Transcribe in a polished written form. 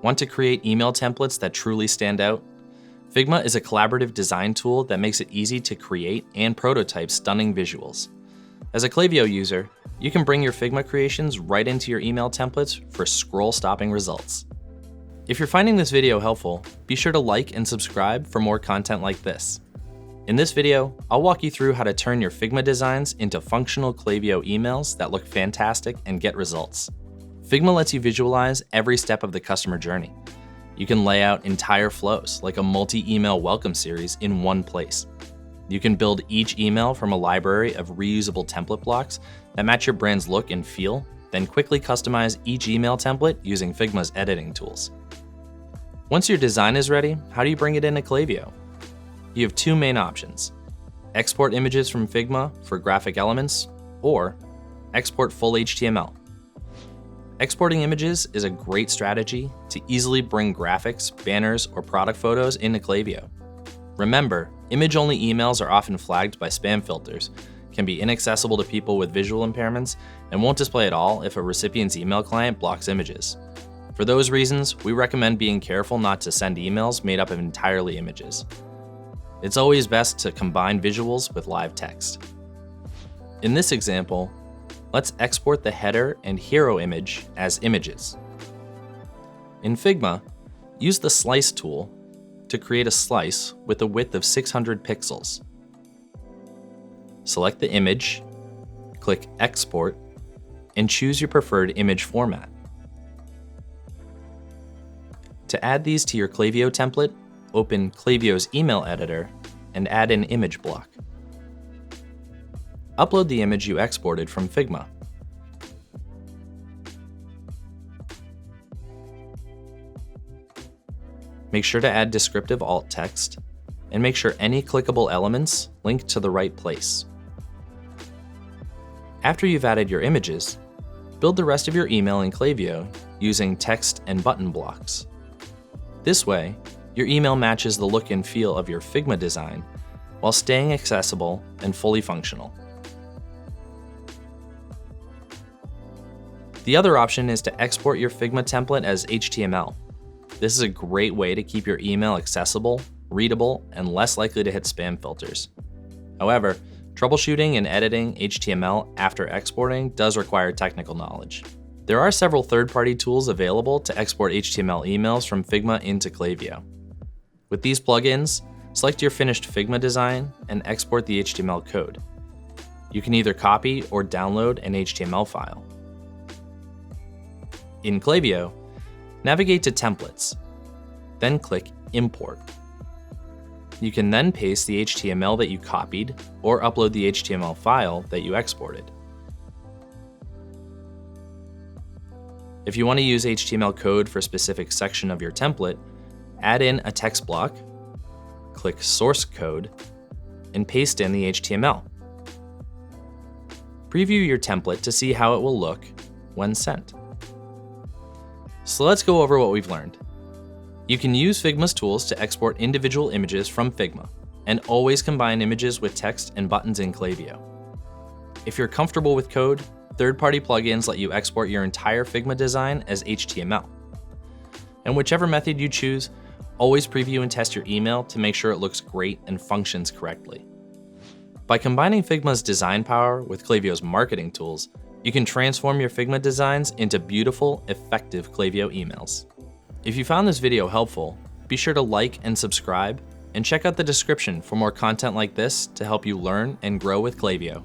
Want to create email templates that truly stand out? Figma is a collaborative design tool that makes it easy to create and prototype stunning visuals. As a Klaviyo user, you can bring your Figma creations right into your email templates for scroll-stopping results. If you're finding this video helpful, be sure to like and subscribe for more content like this. In this video, I'll walk you through how to turn your Figma designs into functional Klaviyo emails that look fantastic and get results. Figma lets you visualize every step of the customer journey. You can lay out entire flows like a multi-email welcome series in one place. You can build each email from a library of reusable template blocks that match your brand's look and feel, then quickly customize each email template using Figma's editing tools. Once your design is ready, how do you bring it into Klaviyo? You have two main options: export images from Figma for graphic elements, or export full HTML. Exporting images is a great strategy to easily bring graphics, banners, or product photos into Klaviyo. Remember, image-only emails are often flagged by spam filters, can be inaccessible to people with visual impairments, and won't display at all if a recipient's email client blocks images. For those reasons, we recommend being careful not to send emails made up of entirely images. It's always best to combine visuals with live text. In this example, let's export the header and hero image as images. In Figma, use the Slice tool to create a slice with a width of 600 pixels. Select the image, click Export, and choose your preferred image format. To add these to your Klaviyo template, open Klaviyo's email editor and add an image block. Upload the image you exported from Figma. Make sure to add descriptive alt text, and make sure any clickable elements link to the right place. After you've added your images, build the rest of your email in Klaviyo using text and button blocks. This way, your email matches the look and feel of your Figma design while staying accessible and fully functional. The other option is to export your Figma template as HTML. This is a great way to keep your email accessible, readable, and less likely to hit spam filters. However, troubleshooting and editing HTML after exporting does require technical knowledge. There are several third-party tools available to export HTML emails from Figma into Klaviyo. With these plugins, select your finished Figma design and export the HTML code. You can either copy or download an HTML file. In Klaviyo, navigate to Templates, then click Import. You can then paste the HTML that you copied or upload the HTML file that you exported. If you want to use HTML code for a specific section of your template, add in a text block, click Source Code, and paste in the HTML. Preview your template to see how it will look when sent. So let's go over what we've learned. You can use Figma's tools to export individual images from Figma, and always combine images with text and buttons in Klaviyo. If you're comfortable with code, third-party plugins let you export your entire Figma design as HTML. And whichever method you choose, always preview and test your email to make sure it looks great and functions correctly. By combining Figma's design power with Klaviyo's marketing tools, you can transform your Figma designs into beautiful, effective Klaviyo emails. If you found this video helpful, be sure to like and subscribe, and check out the description for more content like this to help you learn and grow with Klaviyo.